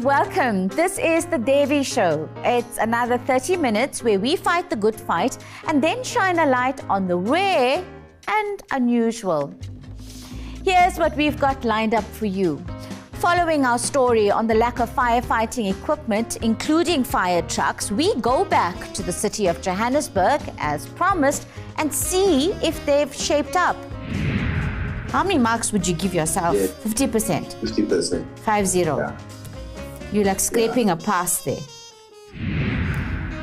Welcome. This is the Devi Show. It's another 30 minutes where we fight the good fight and then shine a light on the rare and unusual. Here's what we've got lined up for you. Following our story on the lack of firefighting equipment, including fire trucks, we go back to the city of Johannesburg as promised and see if they've shaped up. How many marks would you give yourself? 50%? 50%. 5-0. Yeah. You're like scraping a pass there.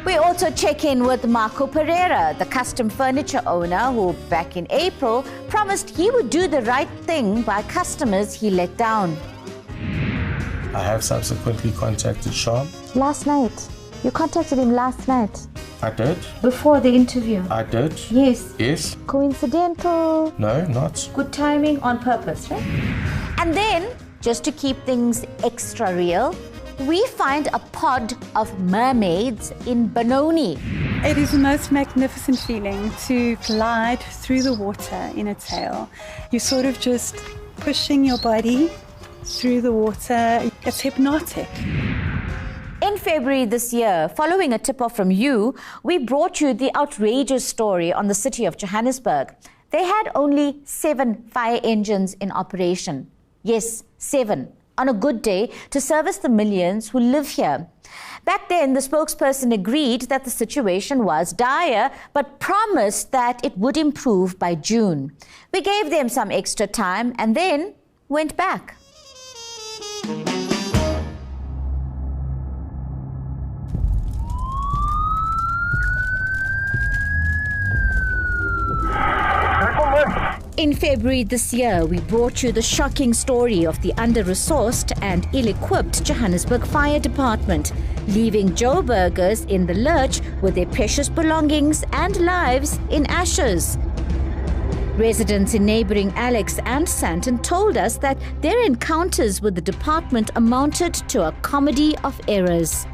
We also check in with Marco Pereira, the custom furniture owner who back in April promised he would do the right thing by customers he let down. I have subsequently contacted Sean. Last night? You contacted him last night? I did. Before the interview? I did. Yes. Yes. Coincidental? No, not. Good timing on purpose, right? And then, just to keep things extra real, we find a pod of mermaids in Benoni. It is the most magnificent feeling to glide through the water in a tail. You're sort of just pushing your body through the water. It's hypnotic. In February this year, following a tip-off from you, we brought you the outrageous story on the city of Johannesburg. They had only 7 fire engines in operation. Yes, 7. On a good day to service the millions who live here. Back then, the spokesperson agreed that the situation was dire, but promised that it would improve by June. We gave them some extra time and then went back. In February this year, we brought you the shocking story of the under-resourced and ill-equipped Johannesburg Fire Department, leaving Joburgers in the lurch with their precious belongings and lives in ashes. Residents in neighbouring Alex and Sandton told us that their encounters with the department amounted to a comedy of errors.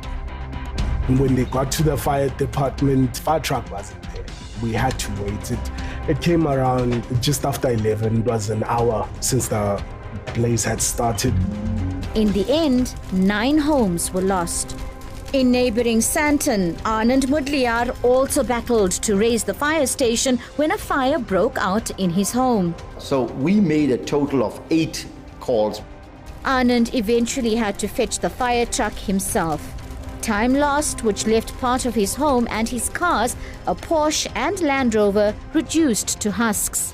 When they got to the fire department, fire truck wasn't there. We had to wait. It came around just after 11. It was an hour since the blaze had started. In the end, 9 homes were lost. In neighbouring Sandton, Anand Mudliar also battled to raise the fire station when a fire broke out in his home. So we made a total of 8 calls. Anand eventually had to fetch the fire truck himself. Time lost, which left part of his home and his cars, a Porsche and Land Rover, reduced to husks.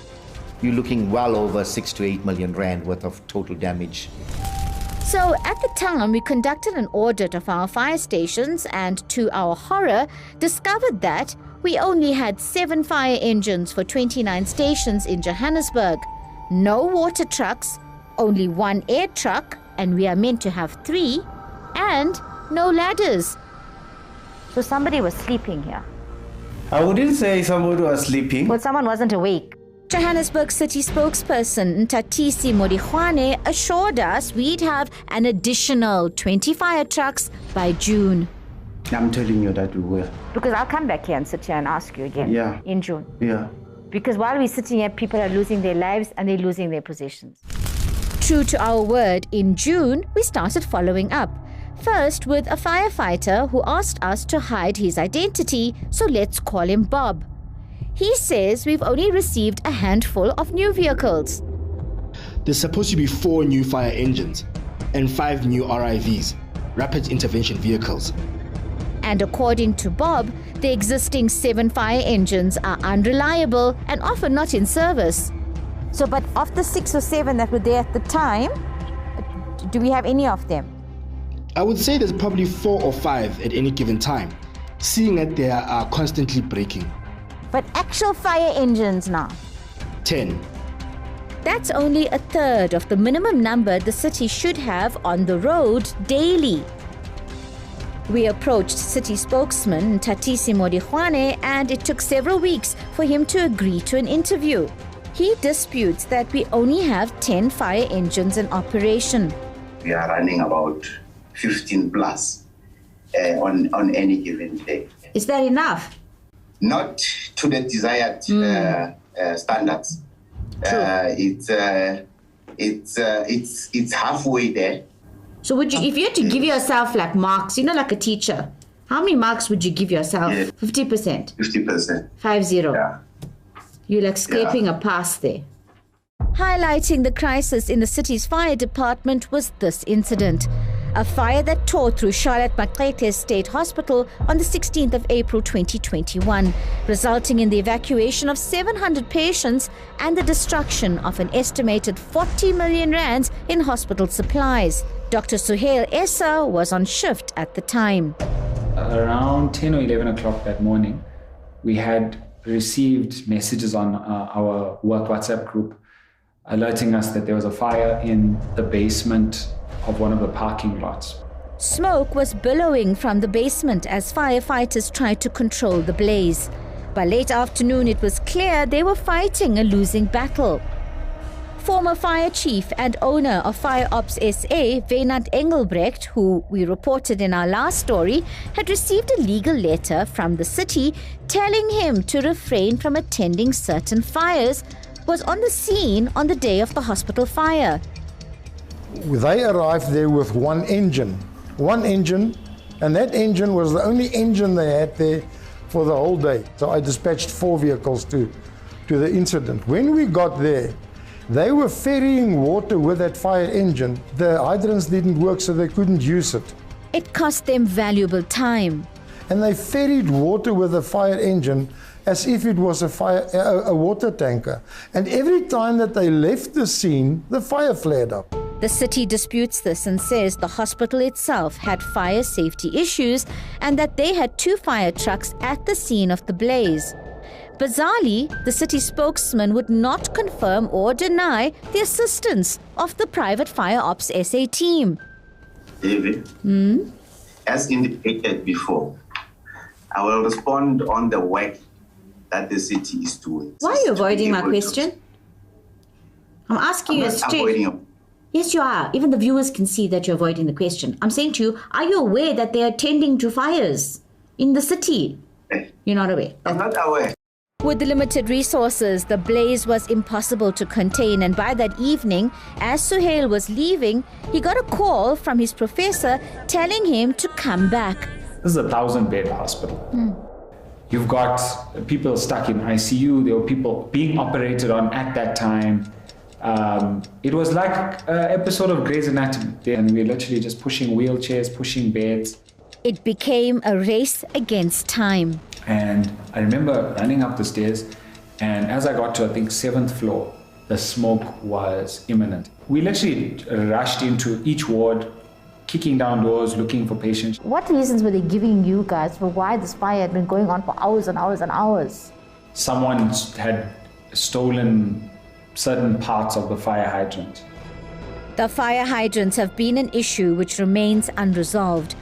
You're looking well over 6 to 8 million rand worth of total damage. So at the time, we conducted an audit of our fire stations and, to our horror, discovered that we only had 7 fire engines for 29 stations in Johannesburg. No water trucks, only 1 air truck, and we are meant to have 3, and no ladders. So somebody was sleeping here. I wouldn't say somebody was sleeping. Well, someone wasn't awake. Johannesburg City spokesperson Ntatisi Modikwane assured us we'd have an additional 20 fire trucks by June. I'm telling you that we will. Because I'll come back here and sit here and ask you again. Yeah. In June. Yeah. Because while we're sitting here, people are losing their lives and they're losing their possessions. True to our word, in June, we started following up. First with a firefighter who asked us to hide his identity, so let's call him Bob. He says we've only received a handful of new vehicles. There's supposed to be 4 new fire engines and 5 new RIVs, rapid intervention vehicles. And according to Bob, the existing 7 fire engines are unreliable and often not in service. So, but of the 6 or 7 that were there at the time, do we have any of them? I would say there's probably 4 or 5 at any given time, seeing that they are constantly breaking. But actual fire engines now? 10. That's only a third of the minimum number the city should have on the road daily. We approached city spokesman Ntatisi Modikwane and it took several weeks for him to agree to an interview. He disputes that we only have 10 fire engines in operation. We are running about 15 plus on any given day. Is that enough? Not to the desired standards. It's halfway there. So would you, if you had to give yourself like marks, like a teacher, how many marks would you give yourself? 50%? 50%. 50. Yeah. You're like scraping a pass there. Highlighting the crisis in the city's fire department was this incident. A fire that tore through Charlotte Maxeke State Hospital on the 16th of April 2021, resulting in the evacuation of 700 patients and the destruction of an estimated 40 million rands in hospital supplies. Dr. Suhail Essa was on shift at the time. Around 10 or 11 o'clock that morning, we had received messages on our work WhatsApp group alerting us that there was a fire in the basement of one of the parking lots. Smoke was billowing from the basement as firefighters tried to control the blaze. By late afternoon, it was clear they were fighting a losing battle. Former fire chief and owner of Fire Ops SA, Wynand Engelbrecht, who we reported in our last story, had received a legal letter from the city telling him to refrain from attending certain fires, was on the scene on the day of the hospital fire. They arrived there with one engine, and that engine was the only engine they had there for the whole day. So I dispatched 4 vehicles to the incident. When we got there, they were ferrying water with that fire engine. The hydrants didn't work, so they couldn't use it. It cost them valuable time. And they ferried water with a fire engine as if it was a water tanker. And every time that they left the scene, the fire flared up. The city disputes this and says the hospital itself had fire safety issues and that they had 2 fire trucks at the scene of the blaze. Bizarrely, the city spokesman would not confirm or deny the assistance of the private Fire Ops SA team. Devi, as indicated before, I will respond on the work that the city is doing. Why are you avoiding my question? I'm asking you straight. Yes, you are. Even the viewers can see that you're avoiding the question. I'm saying to you, are you aware that they're attending to fires in the city? You're not aware. I'm not aware. With the limited resources, the blaze was impossible to contain, and by that evening, as Suhail was leaving, he got a call from his professor telling him to come back. This is a 1,000-bed hospital. You've got people stuck in ICU. There were people being operated on at that time. It was like an episode of Grey's Anatomy, and we were literally just pushing wheelchairs, pushing beds. It became a race against time. And I remember running up the stairs, and as I got to, I think, 7th floor, the smoke was imminent. We literally rushed into each ward, kicking down doors, looking for patients. What reasons were they giving you guys for why this fire had been going on for hours and hours and hours? Someone had stolen certain parts of the fire hydrant. The fire hydrants have been an issue which remains unresolved.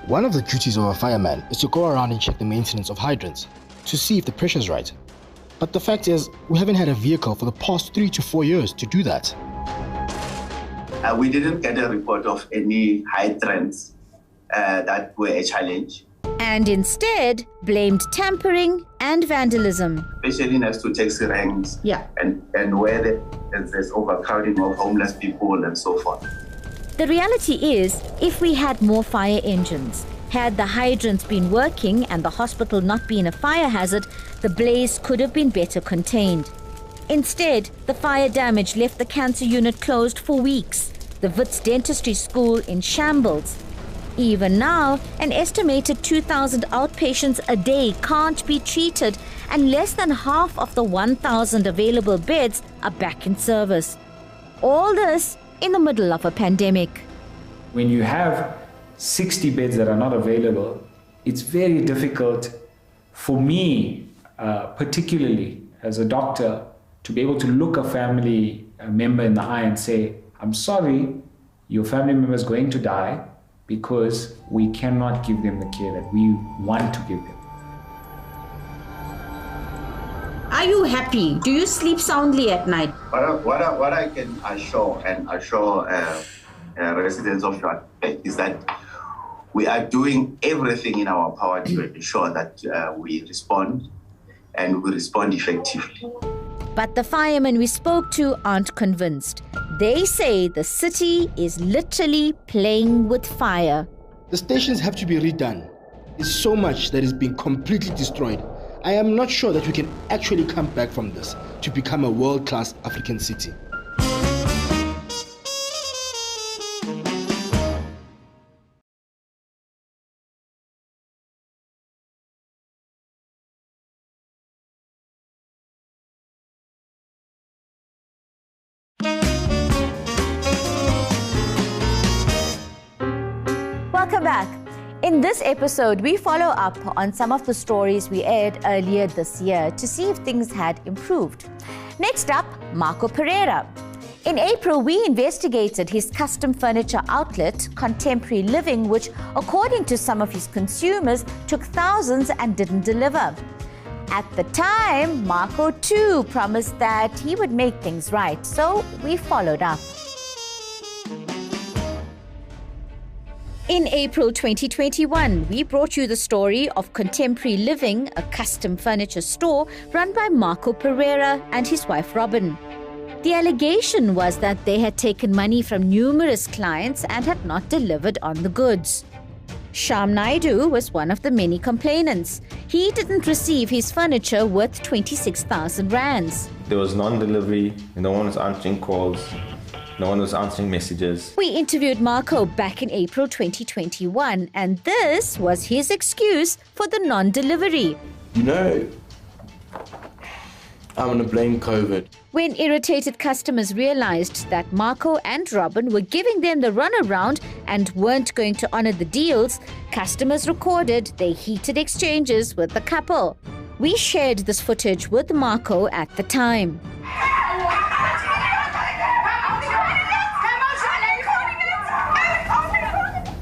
One of the duties of a fireman is to go around and check the maintenance of hydrants to see if the pressure's right. But the fact is, we haven't had a vehicle for the past 3 to 4 years to do that. We didn't get a report of any hydrants that were a challenge. And instead blamed tampering and vandalism. Especially next to taxi ranks and where there's overcrowding of homeless people and so forth. The reality is, if we had more fire engines, had the hydrants been working and the hospital not been a fire hazard, the blaze could have been better contained. Instead, the fire damage left the cancer unit closed for weeks, the Wits Dentistry School in shambles. Even now, an estimated 2,000 outpatients a day can't be treated, and less than half of the 1,000 available beds are back in service. All this in the middle of a pandemic. When you have 60 beds that are not available, it's very difficult for me, particularly as a doctor, to be able to look a family member in the eye and say, I'm sorry, your family member is going to die because we cannot give them the care that we want to give them. Are you happy? Do you sleep soundly at night? What I can assure residents of Charlotte is that we are doing everything in our power to ensure that we respond, and we respond effectively. But the firemen we spoke to aren't convinced. They say the city is literally playing with fire. The stations have to be redone. There's so much that is being completely destroyed. I am not sure that we can actually come back from this to become a world-class African city. Welcome back. In this episode, we follow up on some of the stories we aired earlier this year to see if things had improved. Next up, Marco Pereira. In April, we investigated his custom furniture outlet, Contemporary Living, which, according to some of his consumers, took thousands and didn't deliver. At the time, Marco too promised that he would make things right, so we followed up. In April 2021, we brought you the story of Contemporary Living, a custom furniture store run by Marco Pereira and his wife Robin. The allegation was that they had taken money from numerous clients and had not delivered on the goods. Shyam Naidu was one of the many complainants. He didn't receive his furniture worth 26,000 rands. There was non-delivery, no one was answering calls. No one was answering messages. We interviewed Marco back in April 2021, and this was his excuse for the non-delivery. You know, I'm going to blame COVID. When irritated customers realized that Marco and Robin were giving them the runaround and weren't going to honor the deals, customers recorded their heated exchanges with the couple. We shared this footage with Marco at the time.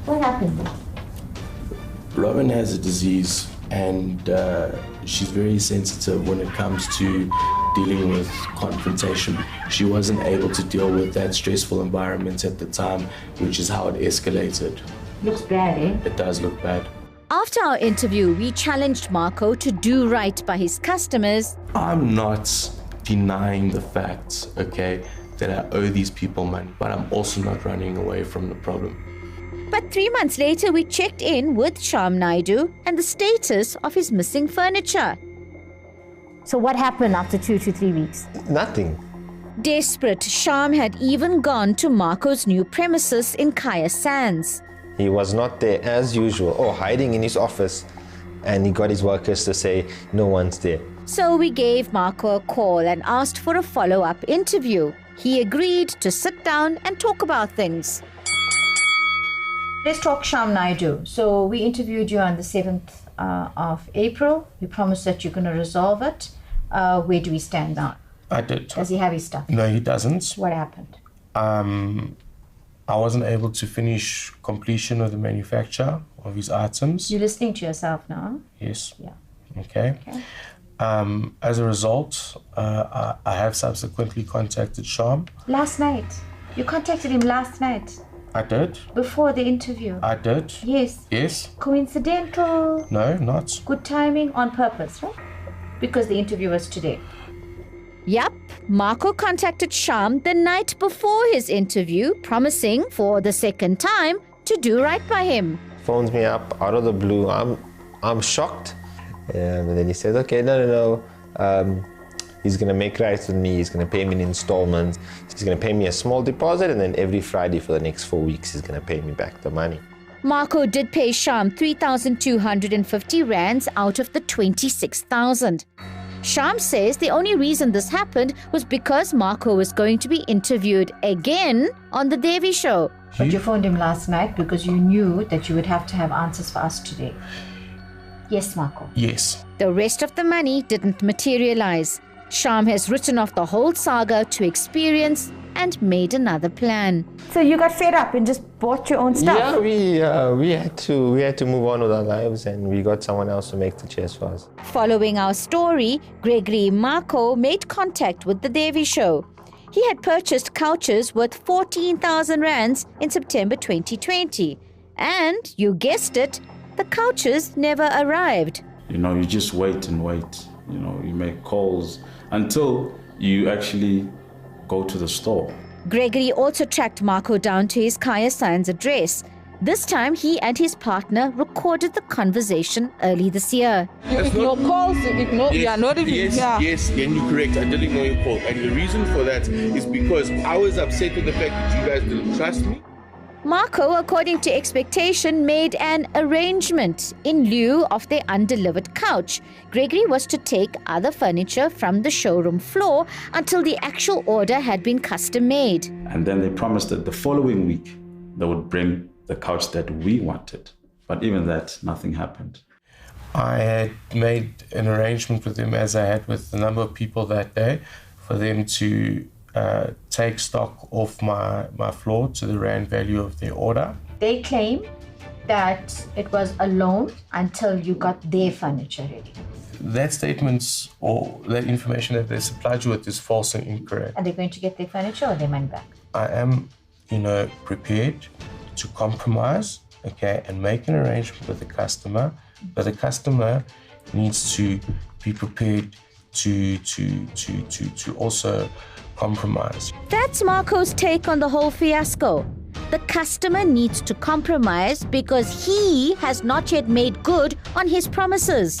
What happened? Robin has a disease and she's very sensitive when it comes to dealing with confrontation. She wasn't able to deal with that stressful environment at the time, which is how it escalated. Looks bad, eh? It does look bad. After our interview, we challenged Marco to do right by his customers. I'm not denying the fact, okay, that I owe these people money, but I'm also not running away from the problem. But 3 months later, we checked in with Shyam Naidu and the status of his missing furniture. So what happened after 2 to 3 weeks? Nothing. Desperate, Shyam had even gone to Marco's new premises in Kaya Sands. He was not there as usual, or hiding in his office, and he got his workers to say no one's there. So we gave Marco a call and asked for a follow-up interview. He agreed to sit down and talk about things. Let's talk Shyam Naidu. So we interviewed you on the 7th of April. We promised that you're going to resolve it. Where do we stand now? I did. Does he have his stuff? No, he doesn't. What happened? I wasn't able to finish completion of the manufacture of his items. You're listening to yourself now? Yes. Yeah. Okay. As a result, I have subsequently contacted Shyam. Last night? You contacted him last night? I did. Before the interview? I did. Yes. Yes. Coincidental? No, not. Good timing, on purpose, right? Because the interview was today. Yup, Marco contacted Shyam the night before his interview, promising for the second time to do right by him. Phones me up out of the blue. I'm shocked. And then he says, okay, no. He's going to make right with me. He's going to pay me in installments. He's going to pay me a small deposit, and then every Friday for the next 4 weeks, he's going to pay me back the money. Marco did pay Shyam 3,250 rands out of the 26,000. Shyam says the only reason this happened was because Marco was going to be interviewed again on the Devi show. But you phoned him last night because you knew that you would have to have answers for us today. Yes, Marco. Yes. The rest of the money didn't materialize. Shyam has written off the whole saga to experience and made another plan. So you got fed up and just bought your own stuff? Yeah, we had to move on with our lives, and we got someone else to make the chairs for us. Following our story, Gregory Marco made contact with the Devi show. He had purchased couches worth 14,000 rands in September 2020. And, you guessed it, the couches never arrived. You know, you just wait and wait. You know, you make calls until you actually go to the store. Gregory also tracked Marco down to his Kaya Science address. This time, he and his partner recorded the conversation early this year. You ignore calls, you are not even here. Yes, and you're correct. I did ignore your call. And the reason for that is because I was upset with the fact that you guys didn't trust me. Marco, according to expectation, made an arrangement. In lieu of their undelivered couch, Gregory was to take other furniture from the showroom floor until the actual order had been custom made. And then they promised that the following week they would bring the couch that we wanted. But even that, nothing happened. I had made an arrangement with them, as I had with a number of people that day, for them to take stock off my floor to the rand value of their order. They claim that it was a loan until you got their furniture ready. That statement or that information that they supplied you with is false and incorrect. Are they going to get their furniture or their money back? I am, prepared to compromise, okay, and make an arrangement with the customer, but the customer needs to be prepared to also compromise. That's Marco's take on the whole fiasco. The customer needs to compromise because he has not yet made good on his promises.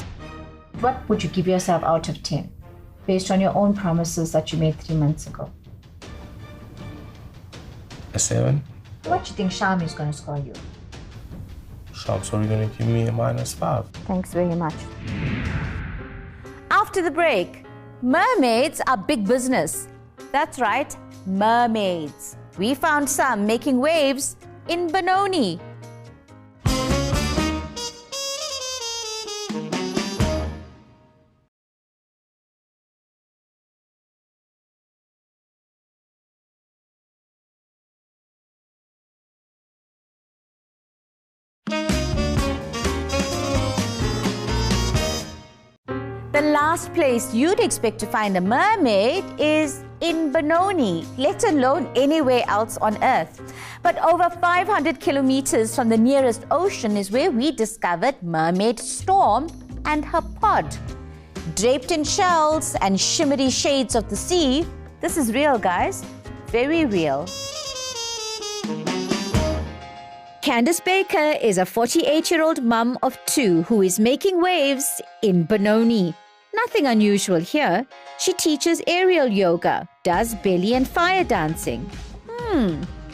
What would you give yourself out of 10 based on your own promises that you made 3 months ago? A 7. What do you think Shami is going to score you? Sham's only going to give me a -5. Thanks very much. After the break, mermaids are big business. That's right, mermaids. We found some making waves in Benoni. The last place you'd expect to find a mermaid is in Benoni, let alone anywhere else on Earth. But over 500 kilometers from the nearest ocean is where we discovered Mermaid Storm and her pod. Draped in shells and shimmery shades of the sea, this is real, guys. Very real. Candice Baker is a 48-year-old mum of 2 who is making waves in Benoni. Nothing unusual here. She teaches aerial yoga, does belly and fire dancing.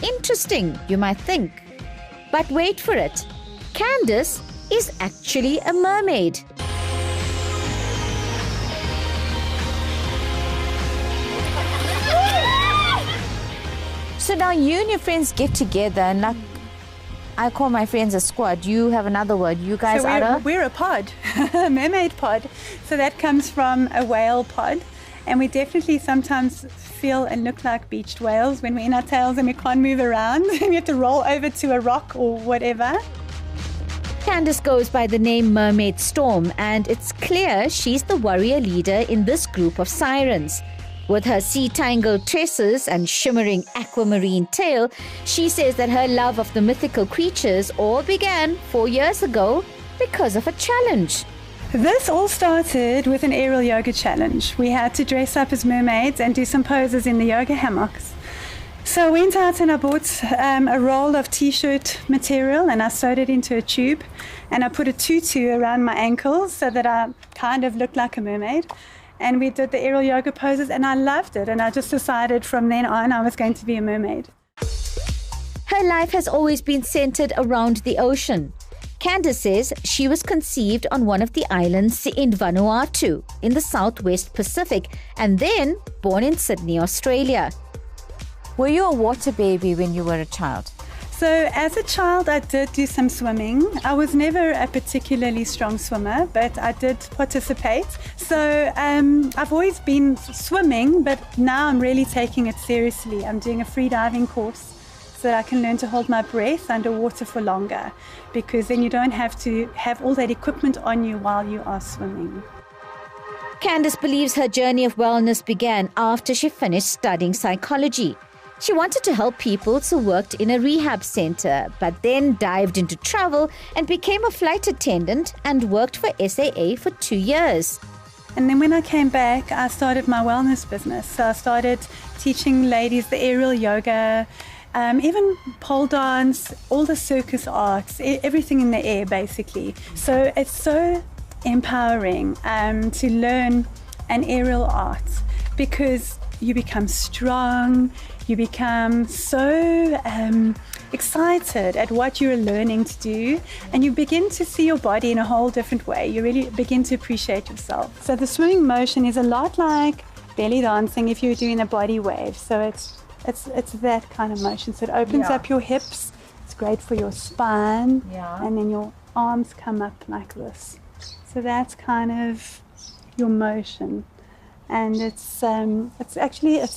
Interesting, you might think. But wait for it. Candice is actually a mermaid. So now you and your friends get together and like, I call my friends a squad. You have another word. You guys are we're a pod, a mermaid pod. So that comes from a whale pod. And we definitely sometimes feel and look like beached whales when we're in our tails and we can't move around. We have to roll over to a rock or whatever. Candice goes by the name Mermaid Storm, and it's clear she's the warrior leader in this group of sirens. With her sea-tangled tresses and shimmering aquamarine tail, she says that her love of the mythical creatures all began 4 years ago because of a challenge. This all started with an aerial yoga challenge. We had to dress up as mermaids and do some poses in the yoga hammocks. So I went out and I bought a roll of t-shirt material and I sewed it into a tube and I put a tutu around my ankles so that I kind of looked like a mermaid. And we did the aerial yoga poses and I loved it. And I just decided from then on I was going to be a mermaid. Her life has always been centered around the ocean. Candice says she was conceived on one of the islands in Vanuatu in the Southwest Pacific and then born in Sydney, Australia. Were you a water baby when you were a child? So as a child, I did do some swimming. I was never a particularly strong swimmer, but I did participate. So I've always been swimming, but now I'm really taking it seriously. I'm doing a free diving course so that I can learn to hold my breath underwater for longer, because then you don't have to have all that equipment on you while you are swimming. Candice believes her journey of wellness began after she finished studying psychology. She wanted to help people, so worked in a rehab center, but then dived into travel and became a flight attendant and worked for SAA for 2 years. And then when I came back, I started my wellness business. So I started teaching ladies the aerial yoga, even pole dance, all the circus arts, everything in the air basically. So it's so empowering to learn an aerial art, because you become strong, you become so excited at what you're learning to do, and you begin to see your body in a whole different way. You really begin to appreciate yourself. So the swimming motion is a lot like belly dancing if you're doing a body wave. So it's that kind of motion. So it opens up your hips, it's great for your spine, and then your arms come up like this. So that's kind of your motion. And it's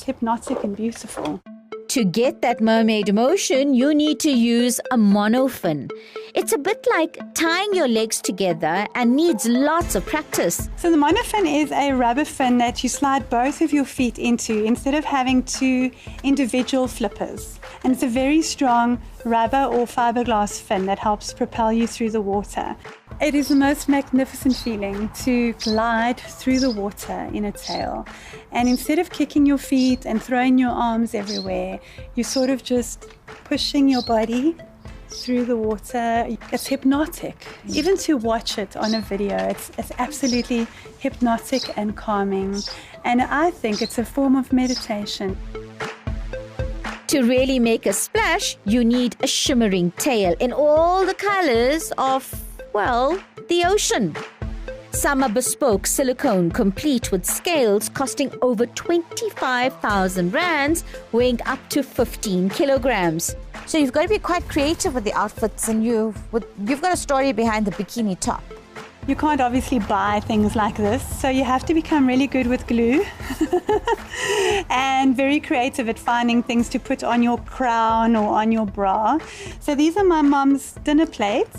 hypnotic and beautiful. To get that mermaid motion, you need to use a monofin. It's a bit like tying your legs together and needs lots of practice. So the monofin is a rubber fin that you slide both of your feet into instead of having two individual flippers. And it's a very strong rubber or fiberglass fin that helps propel you through the water. It is the most magnificent feeling to glide through the water in a tail. And instead of kicking your feet and throwing your arms everywhere, you're sort of just pushing your body through the water. It's hypnotic. Even to watch it on a video, it's absolutely hypnotic and calming. And I think it's a form of meditation. To really make a splash, you need a shimmering tail in all the colors of, well, the ocean. Some are bespoke silicone, complete with scales costing over 25,000 rands, weighing up to 15 kilograms. So you've got to be quite creative with the outfits, and you've got a story behind the bikini top. You can't obviously buy things like this, so you have to become really good with glue and very creative at finding things to put on your crown or on your bra. So these are my mom's dinner plates.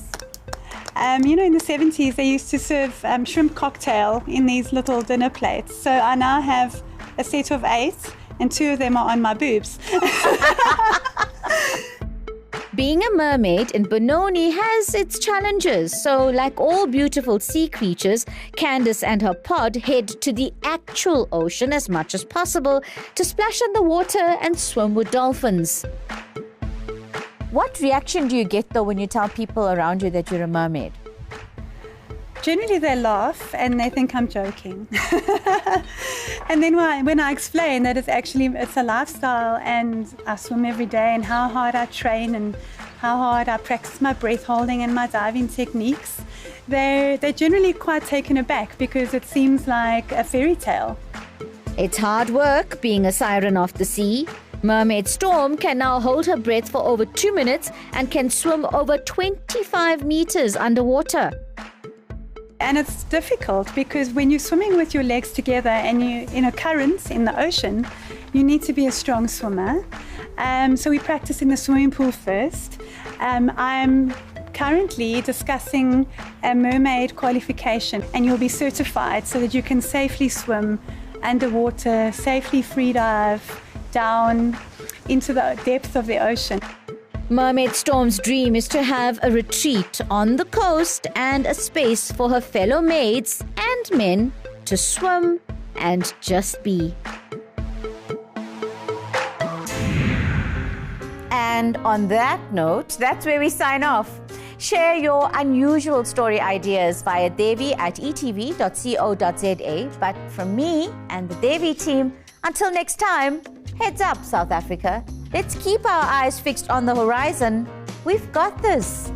You know, in the 70s, they used to serve shrimp cocktail in these little dinner plates. So I now have a set of 8, and 2 of them are on my boobs. Being a mermaid in Benoni has its challenges. So, like all beautiful sea creatures, Candace and her pod head to the actual ocean as much as possible to splash in the water and swim with dolphins. What reaction do you get, though, when you tell people around you that you're a mermaid? Generally, they laugh and they think I'm joking. And then when I explain that it's a lifestyle and I swim every day, and how hard I train and how hard I practice my breath holding and my diving techniques, they're generally quite taken aback, because it seems like a fairy tale. It's hard work being a siren of the sea. Mermaid Storm can now hold her breath for over 2 minutes and can swim over 25 meters underwater. And it's difficult because when you're swimming with your legs together and you're in a current in the ocean, you need to be a strong swimmer. So we practice in the swimming pool first. I'm currently discussing a mermaid qualification, and you'll be certified so that you can safely swim underwater, safely free dive down into the depths of the ocean. Mermaid Storm's dream is to have a retreat on the coast and a space for her fellow maids and men to swim and just be. And on that note, that's where we sign off. Share your unusual story ideas via devi@etv.co.za. But from me and the Devi team, until next time, heads up, South Africa. Let's keep our eyes fixed on the horizon. We've got this.